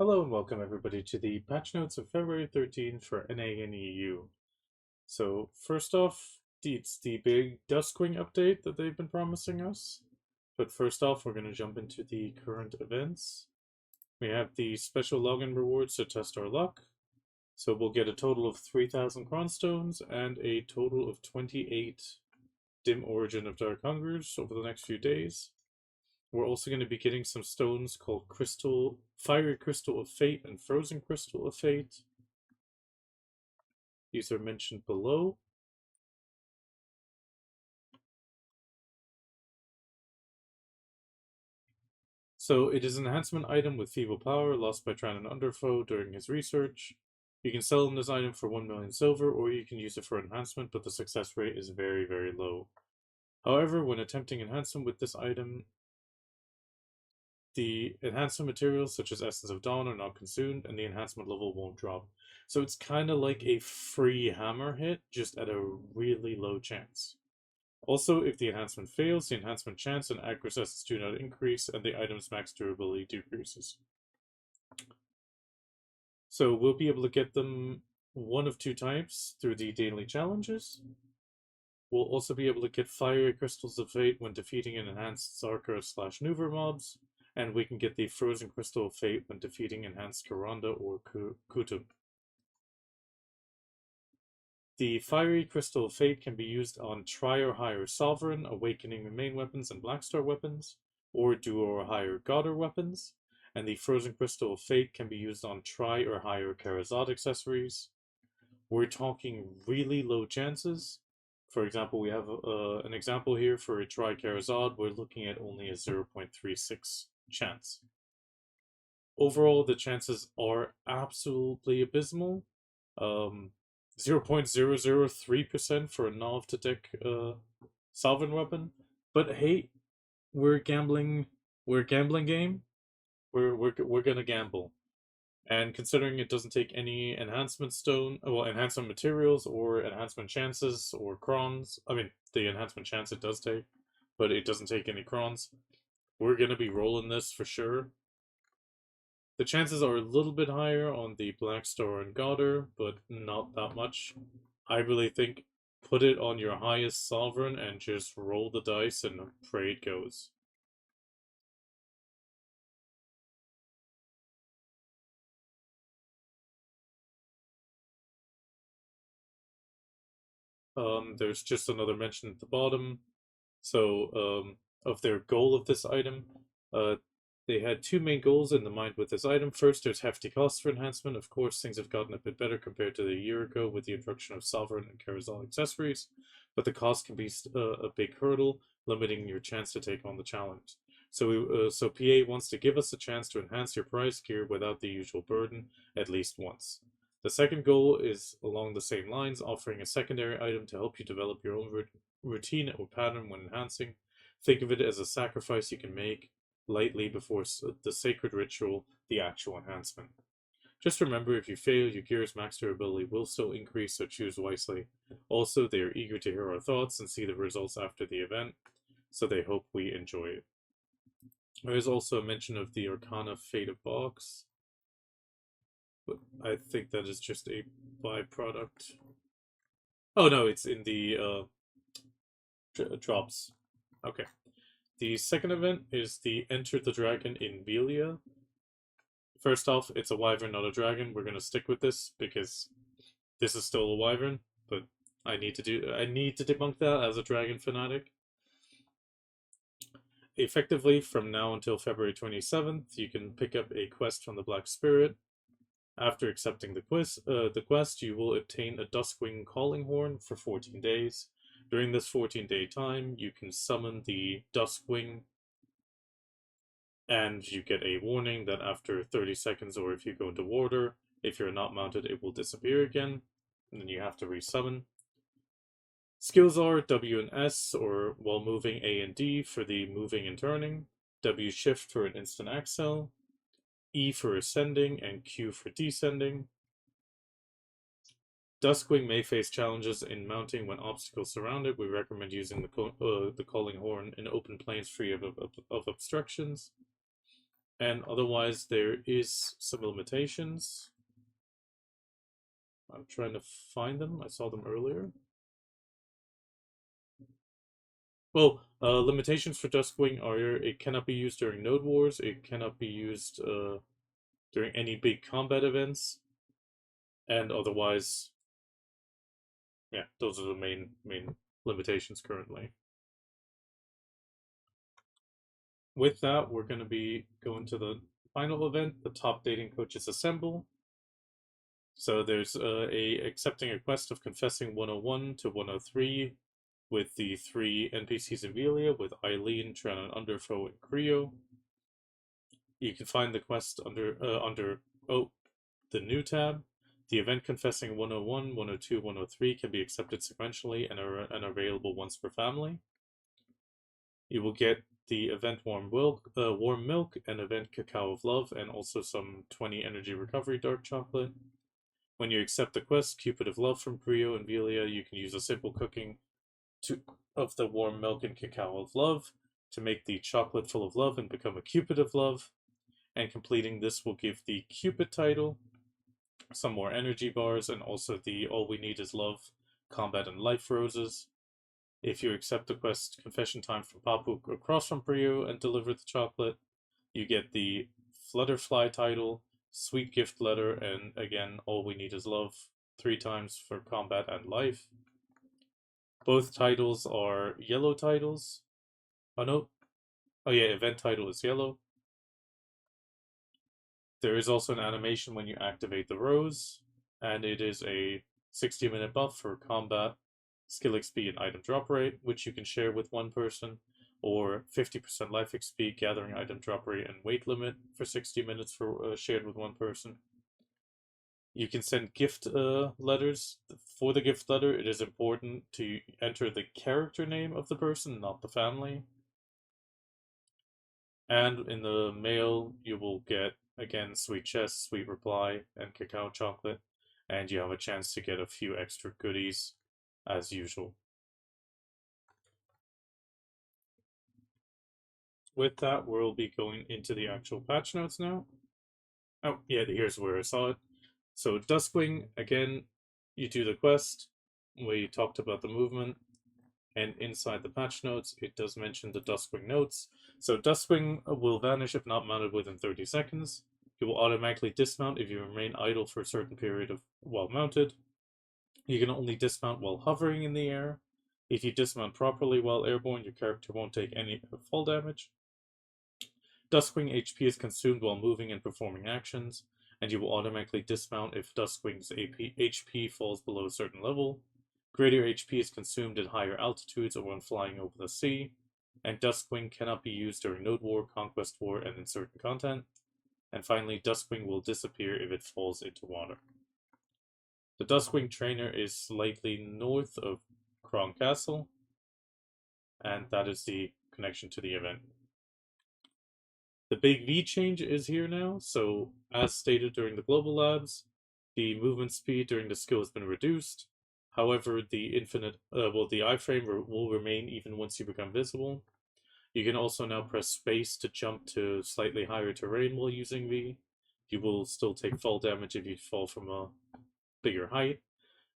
Hello and welcome everybody to the patch notes of February 13th for NA and EU. So first off, it's the big Duskwing update that they've been promising us. But first off, we're going to jump into the current events. We have the special login rewards to test our luck. So we'll get a total of 3,000 Cronstones and a total of 28 Dim Origin of Dark Hungers over the next few days. We're also going to be getting some stones called Fiery Crystal of Fate and Frozen Crystal of Fate. These are mentioned below. So it is an enhancement item with feeble power lost by trying an underfoe during his research. You can sell this item for 1 million silver, or you can use it for enhancement, but the success rate is very, very low. However, when attempting enhancement with this item, the enhancement materials such as Essence of Dawn are not consumed, and the enhancement level won't drop. So it's kind of like a free hammer hit, just at a really low chance. Also, if the enhancement fails, the enhancement chance and accuracy do not increase, and the item's max durability decreases. So we'll be able to get them one of two types through the daily challenges. We'll also be able to get Fiery Crystals of Fate when defeating an enhanced Zarkar/Nuver mobs, and we can get the Frozen Crystal of Fate when defeating enhanced Karanda or Kutub. The Fiery Crystal of Fate can be used on Tri or higher Sovereign, Awakening main weapons, and Blackstar weapons, or Duo or higher Godder weapons, and the Frozen Crystal of Fate can be used on Tri or higher Karazad accessories. We're talking really low chances. For example, we have an example here for a Tri Karazad. We're looking at only a 0.36 chance. Overall, the chances are absolutely abysmal. 0.003% for a Nov to deck Sovereign weapon. But hey, we're a gambling game. We're gonna gamble. And considering it doesn't take any enhancement materials or enhancement chances or crons, I mean, the enhancement chance it does take, but it doesn't take any crons, we're going to be rolling this for sure. The chances are a little bit higher on the Blackstar and Godder, but not that much. I really think put it on your highest Sovereign and just roll the dice and pray it goes. There's just another mention at the bottom. So, of their goal of this item, they had two main goals in the mind with this item. First, there's hefty costs for enhancement. Of course, things have gotten a bit better compared to a year ago with the introduction of Sovereign and Carousel accessories, but the cost can be a big hurdle, limiting your chance to take on the challenge. So PA wants to give us a chance to enhance your prize gear without the usual burden, at least once. The second goal is along the same lines, offering a secondary item to help you develop your own routine or pattern when enhancing. Think of it as a sacrifice you can make lightly before the sacred ritual, the actual enhancement. Just remember, if you fail, your gear's max durability will still increase, so choose wisely. Also, they are eager to hear our thoughts and see the results after the event, so they hope we enjoy it. There is also a mention of the Arcana Fate of Box, but I think that is just a byproduct. Oh no, it's in the drops. Okay. The second event is the Enter the Dragon in Velia. First off, it's a wyvern, not a dragon. We're gonna stick with this because this is still a wyvern, but I need to debunk that as a dragon fanatic. Effectively, from now until February 27th, you can pick up a quest from the Black Spirit. After accepting the quest, you will obtain a Duskwing calling horn for 14 days. During this 14-day time, you can summon the Duskwing, and you get a warning that after 30 seconds, or if you go into water, if you're not mounted, it will disappear again, and then you have to resummon. Skills are W and S, or while moving A and D for the moving and turning, W shift for an instant accel, E for ascending, and Q for descending. Duskwing may face challenges in mounting when obstacles surround it. We recommend using the calling horn in open plains free of obstructions. And otherwise, there is some limitations. I'm trying to find them. I saw them earlier. Well, limitations for Duskwing are it cannot be used during Node Wars, it cannot be used during any big combat events, and otherwise, yeah, those are the main limitations currently. With that, we're going to be going to the final event, the Top Dating Coaches Assemble. So there's accepting a quest of Confessing 101 to 103 with the 3 NPCs in Velia, with Eileen, Tran, and Underfoe, and Creo. You can find the quest under the new tab. The event Confessing 101, 102, 103 can be accepted sequentially and are available once per family. You will get the event Warm Milk and event Cacao of Love, and also some 20 energy recovery dark chocolate. When you accept the quest Cupid of Love from Creo and Velia, you can use a simple cooking of the warm milk and cacao of love to make the chocolate full of love and become a Cupid of Love. And completing this will give the Cupid title, some more energy bars, and also the All We Need Is Love, Combat, and Life Roses. If you accept the quest Confession Time from Papu across from Creo and deliver the chocolate, you get the Flutterfly title, Sweet Gift Letter, and again, All We Need Is Love 3 times for Combat and Life. Both titles are yellow titles. Oh no. Oh yeah, event title is yellow. There is also an animation when you activate the rose, and it is a 60-minute buff for combat, skill XP, and item drop rate, which you can share with one person, or 50% life XP, gathering item drop rate, and weight limit for 60 minutes for shared with one person. You can send gift letters. For the gift letter, it is important to enter the character name of the person, not the family. And in the mail, you will get, again, sweet chest, sweet reply, and cacao chocolate. And you have a chance to get a few extra goodies, as usual. With that, we'll be going into the actual patch notes now. Oh, yeah, here's where I saw it. So, Duskwing, again, you do the quest. We talked about the movement. And inside the patch notes, it does mention the Duskwing notes. So Duskwing will vanish if not mounted within 30 seconds. It will automatically dismount if you remain idle for a certain period while mounted. You can only dismount while hovering in the air. If you dismount properly while airborne, your character won't take any fall damage. Duskwing HP is consumed while moving and performing actions, and you will automatically dismount if Duskwing's HP falls below a certain level. Greater HP is consumed at higher altitudes or when flying over the sea, and Duskwing cannot be used during Node War, Conquest War, and in certain content. And finally, Duskwing will disappear if it falls into water. The Duskwing trainer is slightly north of Krong Castle, and that is the connection to the event. The big V change is here now, so as stated during the Global Labs, the movement speed during the skill has been reduced. However, the iframe will remain even once you become visible. You can also now press space to jump to slightly higher terrain while using V. You will still take fall damage if you fall from a bigger height.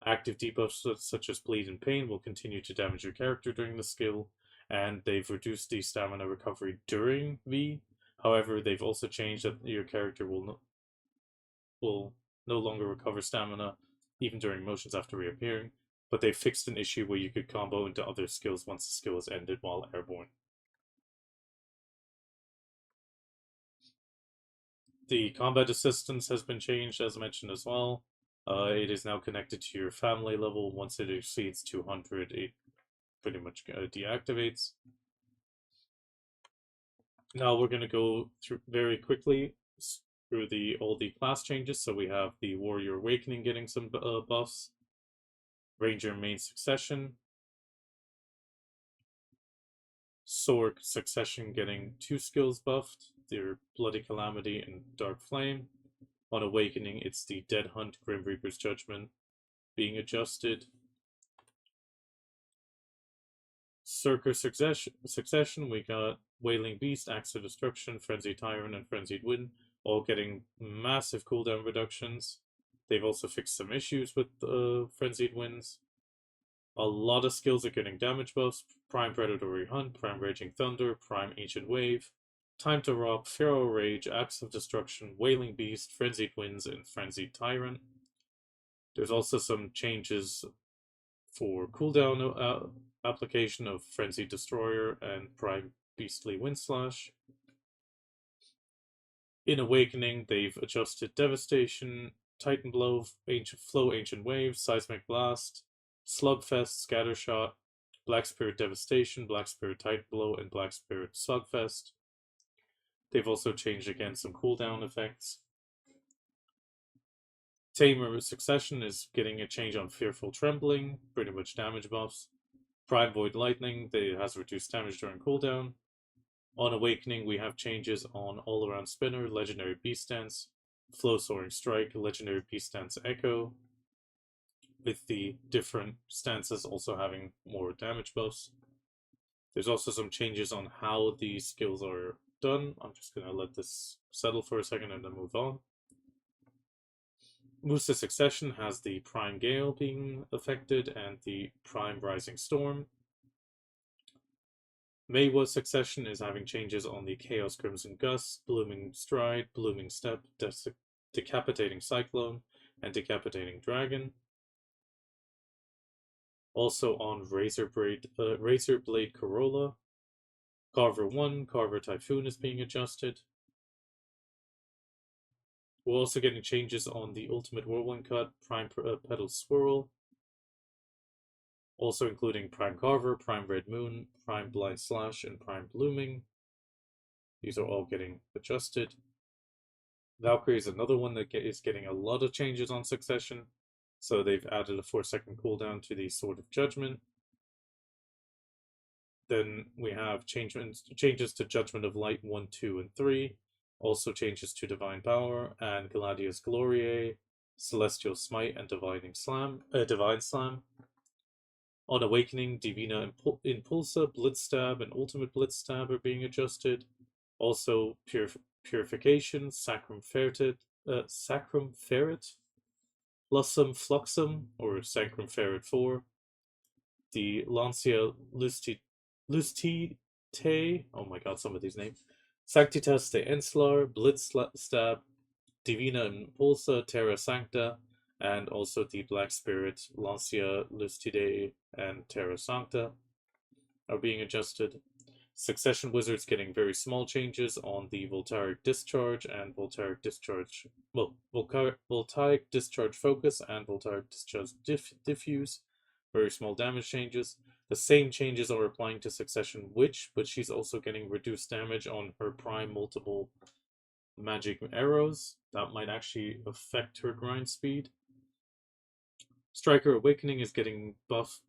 Active debuffs such as Bleed and Pain will continue to damage your character during the skill, and they've reduced the stamina recovery during V. However, they've also changed that your character will no longer recover stamina even during motions after reappearing, but they fixed an issue where you could combo into other skills once the skill is ended while airborne. The combat assistance has been changed, as mentioned as well. It is now connected to your family level. Once it exceeds 200, it pretty much deactivates. Now we're going to go through very quickly through all the class changes. So we have the Warrior Awakening getting some buffs, Ranger Main Succession, Sorg Succession getting 2 skills buffed, their Bloody Calamity and Dark Flame. On Awakening, it's the Dead Hunt Grim Reaper's Judgment being adjusted. Circus Succession, we got Wailing Beast, Axe of Destruction, Frenzied Tyrant, and Frenzied Wind, all getting massive cooldown reductions. They've also fixed some issues with Frenzied Winds. A lot of skills are getting damage buffs: Prime Predatory Hunt, Prime Raging Thunder, Prime Ancient Wave, Time to Rob, Feral Rage, Axe of Destruction, Wailing Beast, Frenzied Winds, and Frenzied Tyrant. There's also some changes for cooldown application of Frenzied Destroyer and Prime Beastly Windslash. In Awakening, they've adjusted Devastation, Titan Blow, Ancient Wave, Seismic Blast, Slugfest, Scattershot, Black Spirit Devastation, Black Spirit Titan Blow, and Black Spirit Slugfest. They've also changed again some cooldown effects. Tamer Succession is getting a change on Fearful Trembling, pretty much damage buffs. Prime Void Lightning, it has reduced damage during cooldown. On Awakening, we have changes on All Around Spinner, Legendary Beast Dance, Flow Soaring Strike, Legendary Beast Dance Echo, with the different stances also having more damage buffs. There's also some changes on how these skills are done. I'm just going to let this settle for a second and then move on. Musa Succession has the Prime Gale being affected and the Prime Rising Storm. Maywa Succession is having changes on the Chaos Crimson Gust, Blooming Stride, Blooming Step, Decapitating Cyclone, and Decapitating Dragon. Also on Razor Blade Corolla, Carver 1, Carver Typhoon is being adjusted. We're also getting changes on the Ultimate Whirlwind Cut, Prime Petal Swirl, also including Prime Carver, Prime Red Moon, Prime Blind Slash, and Prime Blooming. These are all getting adjusted. Valkyrie is another one that is getting a lot of changes on Succession. So they've added a 4-second cooldown to the Sword of Judgment. Then we have changes to Judgment of Light 1, 2, and 3. Also changes to Divine Power and Gladius Gloriae, Celestial Smite, and Divine Slam. On Awakening, Divina Impulsa, Blitzstab, and Ultimate Blitzstab are being adjusted. Also, Purification, Sacrum Ferret, Lussum Fluxum, or Sacrum Ferret 4. The Lancia Lustite, oh my god, some of these names. Sanctitas de Enslar, Blitzstab, Divina Impulsa, Terra Sancta, and also the Black Spirit, Lancia Lustide, and Terra Sancta are being adjusted. Succession Wizards getting very small changes on the Voltaic Discharge and Voltaic Discharge Focus and Voltaic Discharge Diffuse. Very small damage changes. The same changes are applying to Succession Witch, but she's also getting reduced damage on her Prime multiple magic arrows. That might actually affect her grind speed. Striker Awakening is getting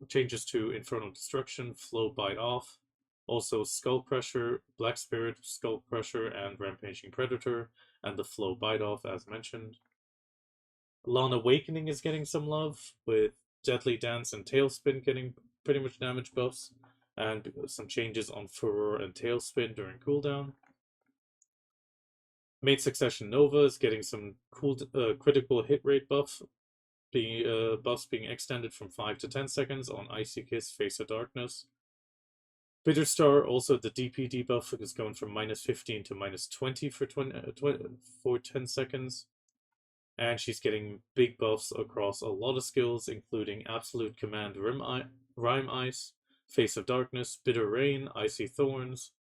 changes to Infernal Destruction, Flow Bite Off. Also Skull Crusher, Black Spirit, Skull Crusher, and Rampaging Predator, and the Flow Bite Off as mentioned. Lawn Awakening is getting some love, with Deadly Dance and Tailspin getting pretty much damage buffs, and some changes on Furor and Tailspin during cooldown. Maid Succession Nova is getting some cool critical hit rate buffs being extended from 5 to 10 seconds on Icy Kiss, Face of Darkness. Bitterstar, also the DP debuff is going from -15 to -20 for 10 seconds. And she's getting big buffs across a lot of skills, including Absolute Command Rime Ice, Face of Darkness, Bitter Rain, Icy Thorns,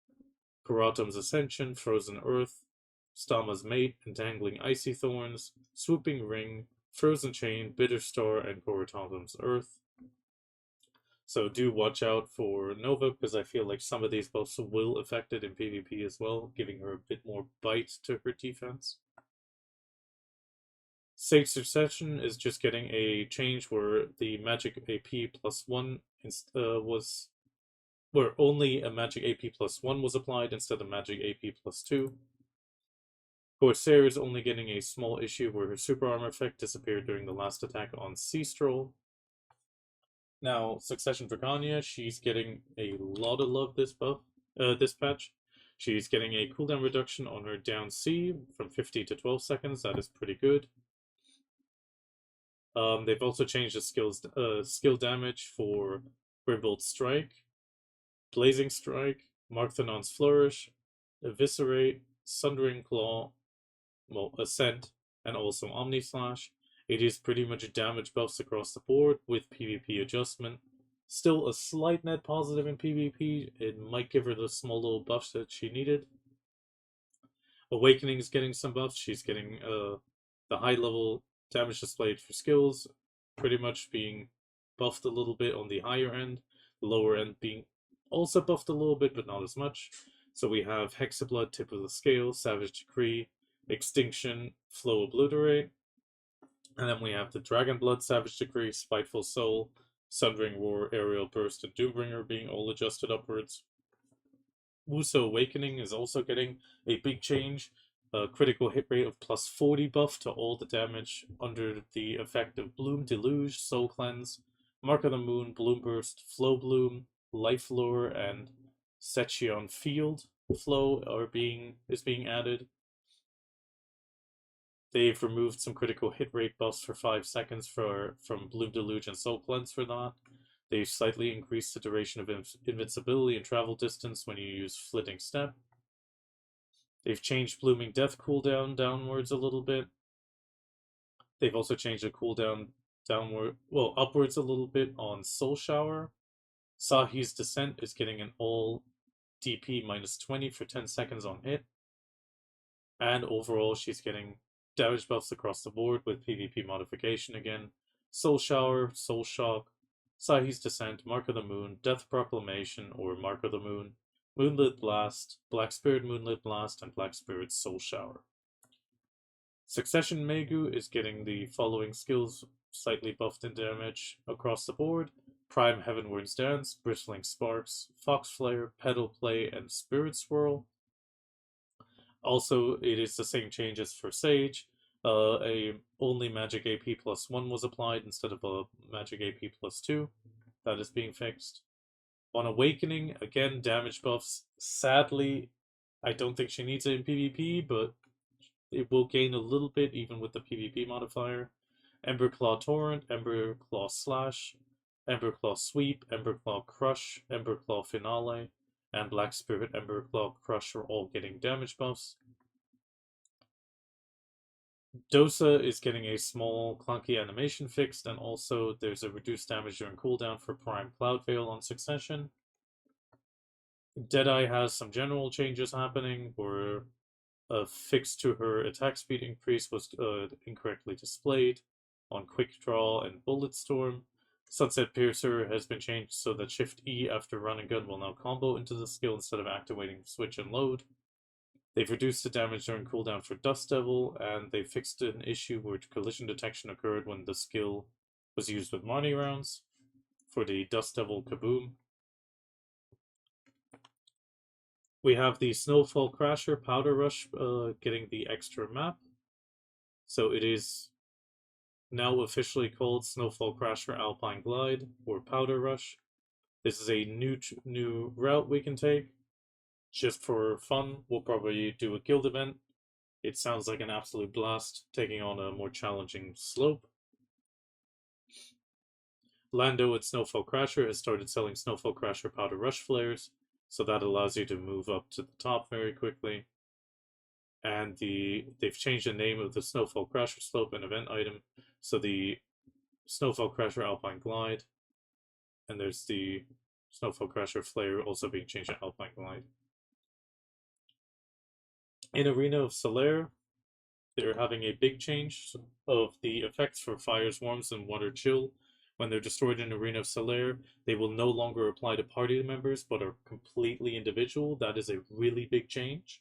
Karatum's Ascension, Frozen Earth, Stama's Mate, Entangling Icy Thorns, Swooping Ring, Frozen Chain, Bitter Star, and Karatum's Earth. So do watch out for Nova, because I feel like some of these buffs will affect it in PvP as well, giving her a bit more bite to her defense. Sage Succession is just getting a change where the magic AP +1 where only a magic AP +1 was applied instead of magic AP +2. Corsair is only getting a small issue where her super armor effect disappeared during the last attack on Sea Stroll. Now, Succession Dracania, she's getting a lot of love this patch. She's getting a cooldown reduction on her down C from 50 to 12 seconds. That is pretty good. They've also changed the skill damage for Brimbolt Strike, Blazing Strike, Markthanon's Flourish, Eviscerate, Sundering Claw, well, Ascent, and also Omni Slash. It is pretty much damage buffs across the board with PvP adjustment. Still a slight net positive in PvP. It might give her the small little buffs that she needed. Awakening is getting some buffs. She's getting the high level damage displayed for skills pretty much being buffed a little bit on the higher end. The lower end being also buffed a little bit, but not as much. So we have Hexablood, Tip of the Scale, Savage Decree, Extinction, Flow Obliterate. And then we have the Dragon Blood, Savage Decree, Spiteful Soul, Sundering Roar, Aerial Burst, and Doombringer being all adjusted upwards. Wuso Awakening is also getting a big change. A critical hit rate of plus 40 buff to all the damage under the effect of Bloom, Deluge, Soul Cleanse, Mark of the Moon, Bloom Burst, Flow Bloom, Life Lure, and Sechion Field Flow is being added. They've removed some critical hit rate buffs for 5 seconds from Bloom Deluge and Soul Cleanse for that. They've slightly increased the duration of invincibility and travel distance when you use Flitting Step. They've changed Blooming Death cooldown downwards a little bit. They've also changed the cooldown upwards a little bit on Soul Shower. Sahi's Descent is getting an all DP minus 20 for 10 seconds on hit. And overall, she's getting damage buffs across the board with PvP modification again. Soul Shower, Soul Shock, Sahi's Descent, Mark of the Moon, Death Proclamation or Mark of the Moon, Moonlit Blast, Black Spirit Moonlit Blast, and Black Spirit Soul Shower. Succession Megu is getting the following skills slightly buffed in damage across the board. Prime Heavenward's Dance, Bristling Sparks, Fox Flare, Pedal Play, and Spirit Swirl. Also, it is the same changes for Sage. Only Magic AP plus 1 was applied instead of a Magic AP plus 2. That is being fixed. On Awakening, again, damage buffs. Sadly, I don't think she needs it in PvP, but it will gain a little bit even with the PvP modifier. Ember Claw Torrent, Ember Claw Slash, Ember Claw Sweep, Ember Claw Crush, Ember Claw Finale, and Black Spirit Ember Claw Crush are all getting damage buffs. Dosa is getting a small clunky animation fixed, and also there's a reduced damage during cooldown for Prime Cloud Veil on Succession. Deadeye has some general changes happening, where a fix to her attack speed increase was incorrectly displayed on Quick Draw and Bullet Storm. Sunset Piercer has been changed so that Shift E after Run and Gun will now combo into the skill instead of activating Switch and Load. They've reduced the damage during cooldown for Dust Devil, and they fixed an issue where collision detection occurred when the skill was used with Marnie rounds for the Dust Devil Kaboom. We have the Snowfall Crasher Powder Rush getting the extra map. So it is now officially called Snowfall Crasher Alpine Glide or Powder Rush. This is a new route we can take. Just for fun, we'll probably do a guild event. It sounds like an absolute blast, taking on a more challenging slope. Lando at Snowfall Crasher has started selling Snowfall Crasher Powder Rush flares, so that allows you to move up to the top very quickly. And they've changed the name of the Snowfall Crasher slope and event item, so the Snowfall Crasher Alpine Glide, and there's the Snowfall Crasher flare also being changed to Alpine Glide. In Arena of Solare, they're having a big change of the effects for Fire Swarms and Water Chill. When they're destroyed in Arena of Solare, they will no longer apply to party members, but are completely individual. That is a really big change.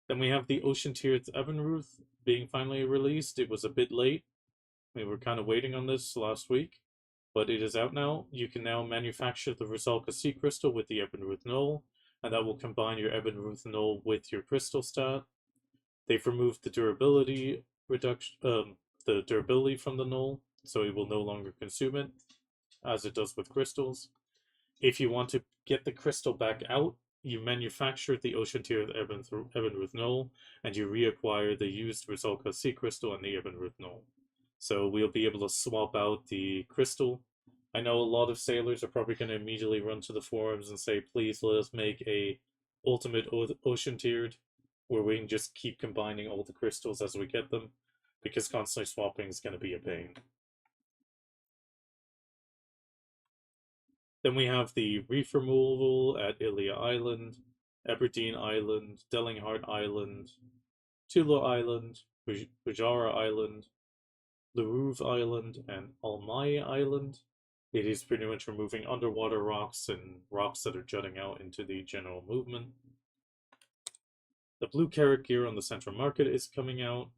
Then we have the Oceanteared Ebenruth being finally released. It was a bit late. We were kind of waiting on this last week, but it is out now. You can now manufacture the Rusalka Sea Crystal with the Ebenruth Null, and that will combine your Ebenruth Null with your crystal stat. They've removed the durability reduction, the durability from the Null, so it will no longer consume it, as it does with crystals. If you want to get the crystal back out, you manufacture the Oceanteared Ebenruth Knoll, and you reacquire the used Rizalka Sea Crystal and the Ebenruth Knoll. So we'll be able to swap out the crystal. I know a lot of sailors are probably going to immediately run to the forums and say, please let us make a ultimate Oceanteared, where we can just keep combining all the crystals as we get them, because constantly swapping is going to be a pain. Then we have the reef removal at Ilia Island, Aberdeen Island, Dellinghart Island, Tula Island, Bujara Island, Larouve Island, and Almai Island. It is pretty much removing underwater rocks and rocks that are jutting out into the general movement. The blue Carrack gear on the central market is coming out.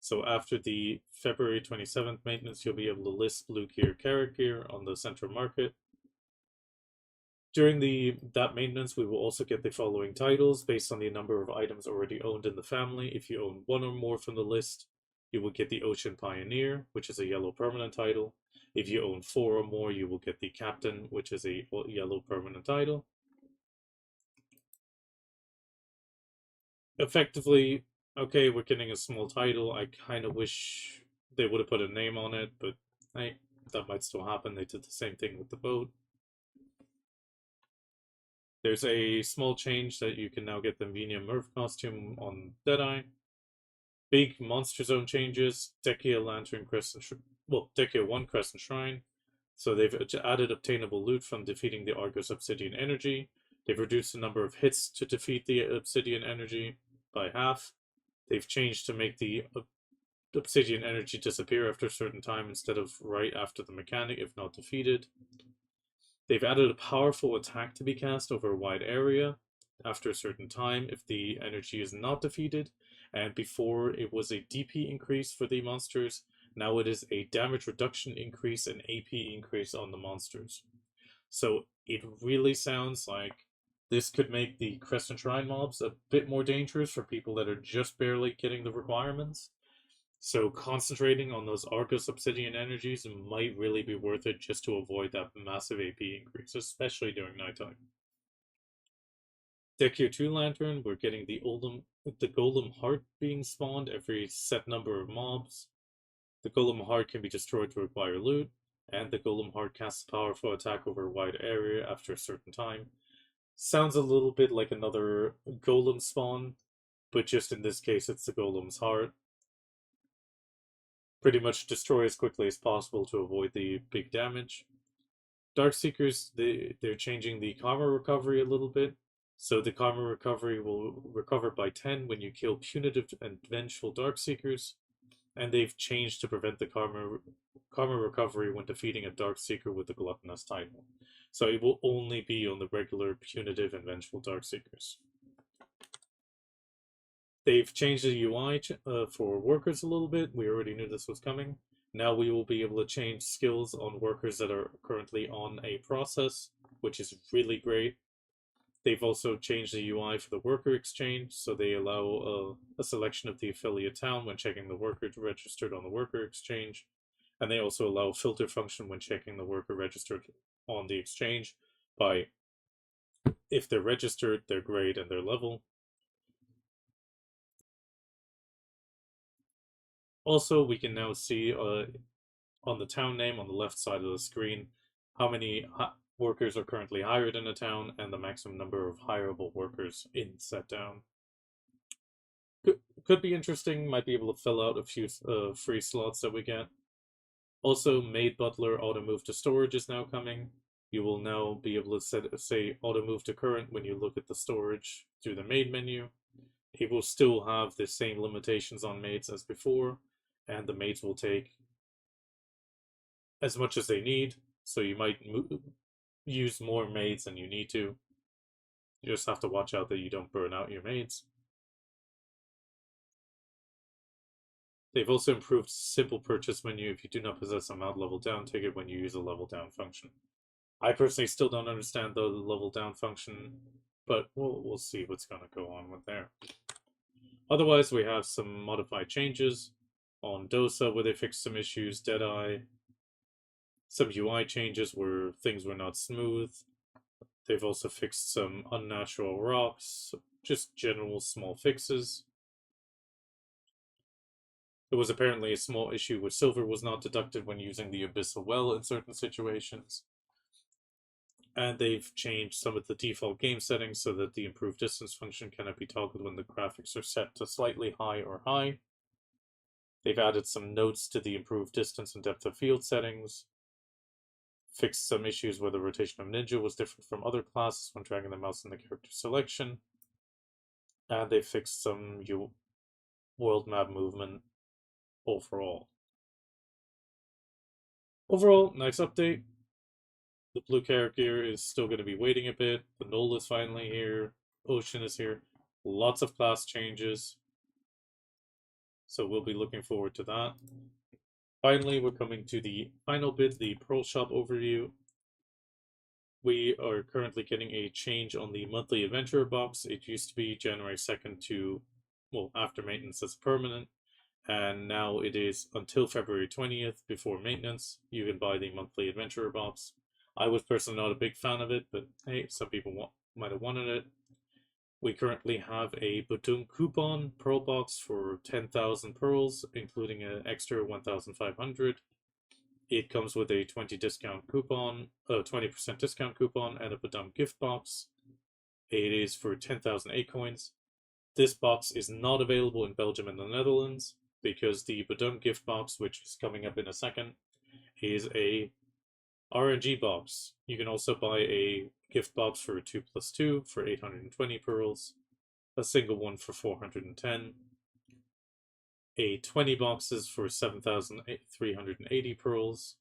So after the February 27th maintenance, you'll be able to list blue Carrack gear on the central market. During that maintenance, we will also get the following titles based on the number of items already owned in the family. If you own one or more from the list, you will get the Ocean Pioneer, which is a yellow permanent title. If you own 4 or more, you will get the Captain, which is a yellow permanent title. Effectively, okay, we're getting a small title. I kind of wish they would have put a name on it, but hey, that might still happen. They did the same thing with the boat. There's a small change that you can now get the Venia Murph costume on Deadeye. Big Monster Zone changes. Dekia Lantern Crescent, Dekia 1 Crescent Shrine. So they've added obtainable loot from defeating the Argus Obsidian Energy. They've reduced the number of hits to defeat the Obsidian Energy by half. They've changed to make the Obsidian Energy disappear after a certain time instead of right after the mechanic if not defeated. They've added a powerful attack to be cast over a wide area after a certain time if the energy is not defeated, and before it was a DP increase for the monsters, now it is a damage reduction increase and AP increase on the monsters. So it really sounds like this could make the Crescent Shrine mobs a bit more dangerous for people that are just barely getting the requirements. So concentrating on those Argus Obsidian energies might really be worth it just to avoid that massive AP increase, especially during nighttime. Dekia 2 Lantern, we're getting the Golem Heart being spawned every set number of mobs. The Golem Heart can be destroyed to acquire loot, and the Golem Heart casts a powerful attack over a wide area after a certain time. Sounds a little bit like another Golem spawn, but just in this case it's the Golem's Heart. Pretty much destroy as quickly as possible to avoid the big damage. Darkseekers, they're changing the karma recovery a little bit. So the karma recovery will recover by 10 when you kill punitive and vengeful Darkseekers. And they've changed to prevent the karma recovery when defeating a Darkseeker with the Gluttonous title. So it will only be on the regular punitive and vengeful Darkseekers. They've changed the UI for workers a little bit. We already knew this was coming. Now we will be able to change skills on workers that are currently on a process, which is really great. They've also changed the UI for the worker exchange, so they allow a selection of the affiliate town when checking the worker registered on the worker exchange. And they also allow a filter function when checking the worker registered on the exchange by if they're registered, their grade, and their level. Also, we can now see on the town name on the left side of the screen how many workers are currently hired in a town and the maximum number of hireable workers in said town. Could be interesting, might be able to fill out a few free slots that we get. Also, Maid Butler auto move to storage is now coming. You will now be able to say auto move to current when you look at the storage through the Maid menu. It will still have the same limitations on maids as before, and the maids will take as much as they need, so you might use more maids than you need to. You just have to watch out that you don't burn out your maids. They've also improved simple purchase menu if you do not possess a mount level down ticket when you use a level down function. I personally still don't understand the level down function, but we'll see what's going to go on with there. Otherwise, we have some modified changes on Dosa where they fixed some issues, Deadeye, some UI changes where things were not smooth. They've also fixed some unnatural rocks, just general small fixes. There was apparently a small issue where silver was not deducted when using the Abyssal Well in certain situations. And they've changed some of the default game settings so that the improved distance function cannot be toggled when the graphics are set to slightly high or high. They've added some notes to the improved distance and depth of field settings. Fixed some issues where the rotation of Ninja was different from other classes when dragging the mouse in the character selection. And they fixed some world map movement overall. Overall, nice update. The blue Carrack gear is still going to be waiting a bit. The Null is finally here. Ocean is here. Lots of class changes. So we'll be looking forward to that. Finally, we're coming to the final bit, the Pearl Shop overview. We are currently getting a change on the monthly adventurer box. It used to be January 2nd to, well, after maintenance as permanent. And now it is until February 20th before maintenance. You can buy the monthly adventurer box. I was personally not a big fan of it, but hey, some people might have wanted it. We currently have a Badung coupon pearl box for 10,000 pearls, including an extra 1,500. It comes with a 20% discount coupon and a Badung gift box. It is for 10,000 coins. This box is not available in Belgium and the Netherlands because the Badung gift box, which is coming up in a second, is a RNG box. You can also buy a gift box for 2+2 for 820 pearls, a single one for 410, a 20 boxes for 7,380 pearls,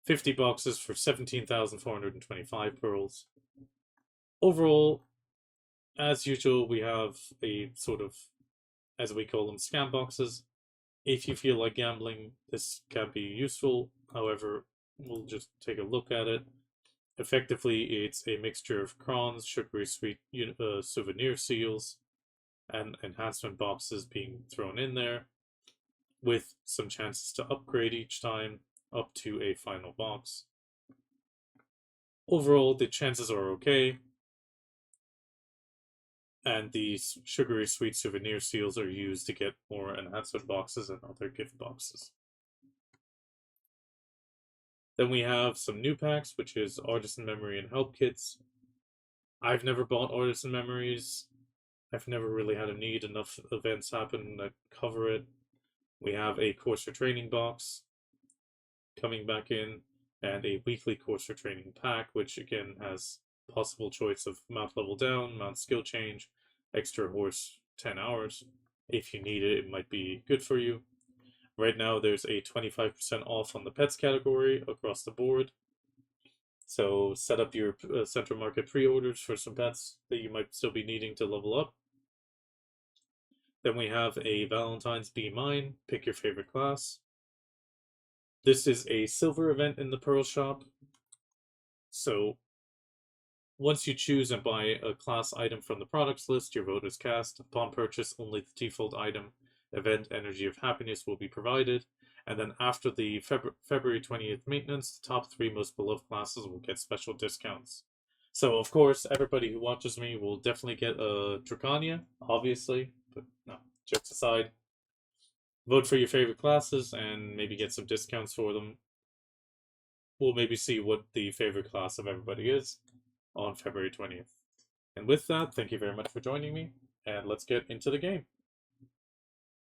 50 boxes for 17,425 pearls. Overall, as usual, we have a sort of, as we call them, scam boxes. If you feel like gambling, this can be useful. However, we'll just take a look at it. Effectively, it's a mixture of crons, sugary sweet souvenir seals, and enhancement boxes being thrown in there, with some chances to upgrade each time up to a final box. Overall, the chances are okay, and these sugary sweet souvenir seals are used to get more enhancement boxes and other gift boxes. Then we have some new packs, which is Artisan Memory and Help Kits. I've never bought Artisan Memories. I've never really had a need. Enough events happen that cover it. We have a Courser Training box coming back in, and a weekly Courser Training pack, which again has possible choice of mount level down, mount skill change, extra horse 10 hours. If you need it, it might be good for you. Right now, there's a 25% off on the pets category across the board. So set up your Central Market pre-orders for some pets that you might still be needing to level up. Then we have a Valentine's Be Mine, pick your favorite class. This is a silver event in the Pearl Shop. So once you choose and buy a class item from the products list, your vote is cast. Upon purchase, only the default item, Event Energy of Happiness, will be provided. And then after the February 20th maintenance, the top 3 most beloved classes will get special discounts. So, of course, everybody who watches me will definitely get a Dracania, obviously. But no, jokes aside. Vote for your favorite classes and maybe get some discounts for them. We'll maybe see what the favorite class of everybody is on February 20th. And with that, thank you very much for joining me, and let's get into the game.